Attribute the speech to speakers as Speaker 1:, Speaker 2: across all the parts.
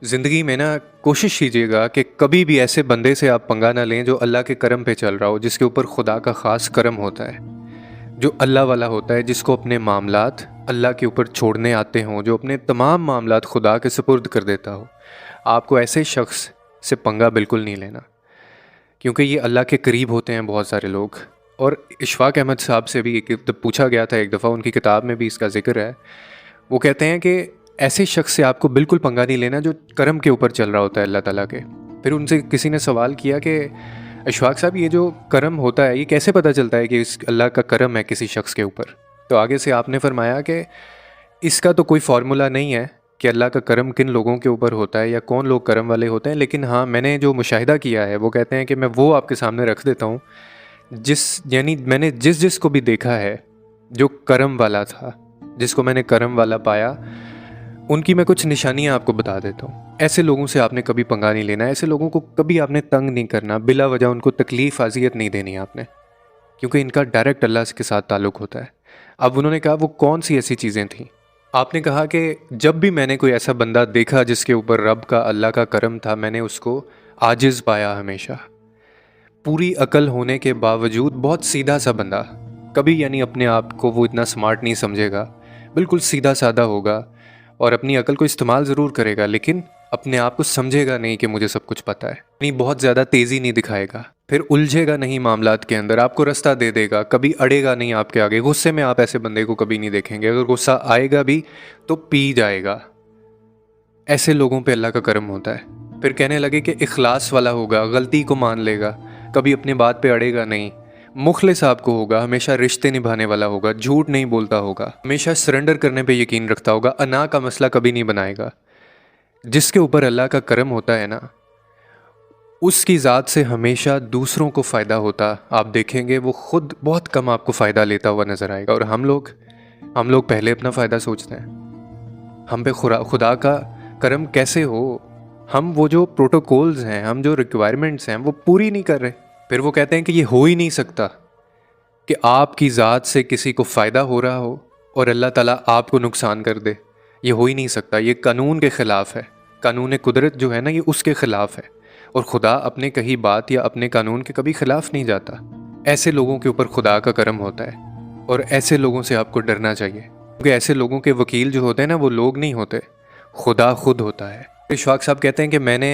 Speaker 1: ज़िंदगी में ना कोशिश कीजिएगा कि कभी भी ऐसे बंदे से आप पंगा ना लें जो अल्लाह के करम पे चल रहा हो, जिसके ऊपर खुदा का ख़ास करम होता है, जो अल्लाह वाला होता है, जिसको अपने मामलात अल्लाह के ऊपर छोड़ने आते हों, जो अपने तमाम मामलात खुदा के सुपुर्द कर देता हो। आपको ऐसे शख्स से पंगा बिल्कुल नहीं लेना, क्योंकि ये अल्लाह के करीब होते हैं बहुत सारे लोग। और इशफाक अहमद साहब से भी एक पूछा गया था एक दफ़ा, उनकी किताब में भी इसका ज़िक्र है। वो कहते हैं कि ऐसे शख्स से आपको बिल्कुल पंगा नहीं लेना जो करम के ऊपर चल रहा होता है अल्लाह ताला के। फिर उनसे किसी ने सवाल किया कि इशफाक साहब, ये जो करम होता है ये कैसे पता चलता है कि इस अल्लाह का करम है किसी शख्स के ऊपर? तो आगे से आपने फरमाया कि इसका तो कोई फार्मूला नहीं है कि अल्लाह का करम किन लोगों के ऊपर होता है या कौन लोग करम वाले होते हैं, लेकिन हाँ, मैंने जो मुशाहिदा किया है वो कहते हैं कि मैं वो आपके सामने रख देता हूँ यानी मैंने जिस को भी देखा है जो करम वाला था, जिसको मैंने करम वाला पाया, उनकी मैं कुछ निशानियां आपको बता देता हूँ। ऐसे लोगों से आपने कभी पंगा नहीं लेना, ऐसे लोगों को कभी आपने तंग नहीं करना, बिला वजह उनको तकलीफ़ अजियत नहीं देनी आपने, क्योंकि इनका डायरेक्ट अल्लाह के साथ ताल्लुक़ होता है। अब उन्होंने कहा वो कौन सी ऐसी चीज़ें थीं? आपने कहा कि जब भी मैंने कोई ऐसा बंदा देखा जिसके ऊपर रब का अल्लाह का करम था, मैंने उसको आजिज़ पाया हमेशा। पूरी अकल होने के बावजूद बहुत सीधा सा बंदा, कभी यानी अपने आप को वो इतना स्मार्ट नहीं समझेगा, बिल्कुल सीधा साधा होगा और अपनी अकल को इस्तेमाल ज़रूर करेगा, लेकिन अपने आप को समझेगा नहीं कि मुझे सब कुछ पता है। नहीं, बहुत ज़्यादा तेज़ी नहीं दिखाएगा, फिर उलझेगा नहीं मामलात के अंदर, आपको रास्ता दे देगा, कभी अड़ेगा नहीं आपके आगे। गुस्से में आप ऐसे बंदे को कभी नहीं देखेंगे, अगर गुस्सा आएगा भी तो पी जाएगा। ऐसे लोगों पे अल्लाह का करम होता है। फिर कहने लगे कि इखलास वाला होगा, गलती को मान लेगा, कभी अपनी बात पे अड़ेगा नहीं, मुखलिस आपको होगा, हमेशा रिश्ते निभाने वाला होगा, झूठ नहीं बोलता होगा, हमेशा सरेंडर करने पे यकीन रखता होगा, अना का मसला कभी नहीं बनाएगा। जिसके ऊपर अल्लाह का करम होता है ना, उसकी ज़ात से हमेशा दूसरों को फ़ायदा होता आप देखेंगे। वो खुद बहुत कम आपको फ़ायदा लेता हुआ नज़र आएगा। और हम लोग पहले अपना फ़ायदा सोचते हैं। हम पे खुदा का करम कैसे हो? हम वो जो प्रोटोकॉल्स हैं, हम जो रिक्वायरमेंट्स हैं, वो पूरी नहीं कर रहे। फिर वो कहते हैं कि ये हो ही नहीं सकता कि आपकी ज़ात से किसी को फ़ायदा हो रहा हो और अल्लाह ताला आपको नुकसान कर दे। ये हो ही नहीं सकता, ये कानून के ख़िलाफ़ है। कानून कुदरत जो है ना, ये उसके ख़िलाफ़ है, और खुदा अपने कही बात या अपने कानून के कभी ख़िलाफ़ नहीं जाता। ऐसे लोगों के ऊपर खुदा का करम होता है, और ऐसे लोगों से आपको डरना चाहिए, क्योंकि ऐसे लोगों के वकील जो होते हैं ना, वो लोग नहीं होते, खुदा खुद होता है। इशफाक साहब कहते हैं कि मैंने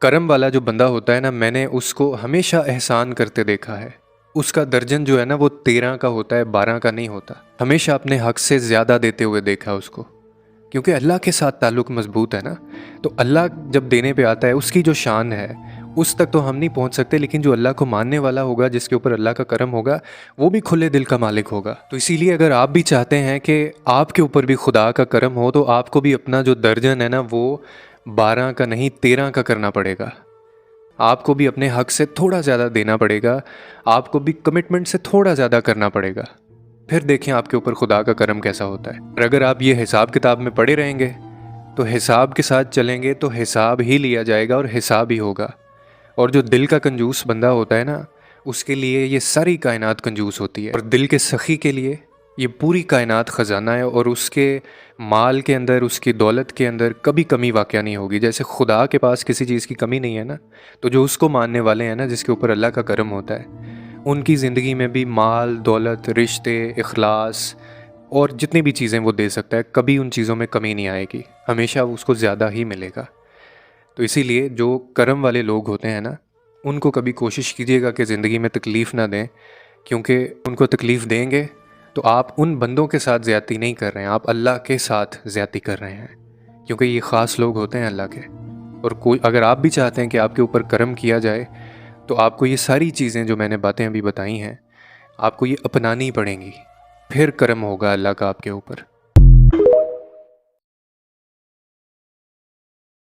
Speaker 1: करम वाला जो बंदा होता है ना, मैंने उसको हमेशा एहसान करते देखा है। उसका दर्जन जो है ना, वो 13 का होता है, 12 का नहीं होता। हमेशा अपने हक से ज़्यादा देते हुए देखा उसको, क्योंकि अल्लाह के साथ ताल्लुक़ मजबूत है ना। तो अल्लाह जब देने पे आता है, उसकी जो शान है उस तक तो हम नहीं पहुंच सकते, लेकिन जो अल्लाह को मानने वाला होगा, जिसके ऊपर अल्लाह का करम होगा, वो भी खुले दिल का मालिक होगा। तो इसीलिए अगर आप भी चाहते हैं कि आपके ऊपर भी खुदा का करम हो, तो आपको भी अपना जो दर्जन है ना, वो 12 का नहीं 13 का करना पड़ेगा। आपको भी अपने हक से थोड़ा ज़्यादा देना पड़ेगा, आपको भी कमिटमेंट से थोड़ा ज़्यादा करना पड़ेगा। फिर देखें आपके ऊपर खुदा का करम कैसा होता है। और अगर आप ये हिसाब किताब में पड़े रहेंगे, तो हिसाब के साथ चलेंगे तो हिसाब ही लिया जाएगा और हिसाब ही होगा। और जो दिल का कंजूस बंदा होता है ना, उसके लिए ये सारी कायनात कंजूस होती है, और दिल के सखी के लिए ये पूरी कायनात ख़जाना है, और उसके माल के अंदर, उसकी दौलत के अंदर कभी कमी वाक़या नहीं होगी। जैसे खुदा के पास किसी चीज़ की कमी नहीं है ना, तो जो उसको मानने वाले हैं ना, जिसके ऊपर अल्लाह का करम होता है, उनकी ज़िंदगी में भी माल, दौलत, रिश्ते, इखलास और जितनी भी चीज़ें वो दे सकता है, कभी उन चीज़ों में कमी नहीं आएगी, हमेशा उसको ज़्यादा ही मिलेगा। तो इसीलिए जो करम वाले लोग होते हैं ना, उनको कभी कोशिश कीजिएगा कि ज़िंदगी में तकलीफ़ ना दें, क्योंकि उनको तकलीफ़ देंगे तो आप उन बंदों के साथ ज़्यादती नहीं कर रहे हैं, आप अल्लाह के साथ ज़्यादती कर रहे हैं, क्योंकि ये ख़ास लोग होते हैं अल्लाह के। और कोई अगर आप भी चाहते हैं कि आपके ऊपर करम किया जाए, तो आपको ये सारी चीज़ें जो मैंने बातें अभी बताई हैं, आपको ये अपनानी पड़ेंगी, फिर करम होगा अल्लाह का आपके ऊपर।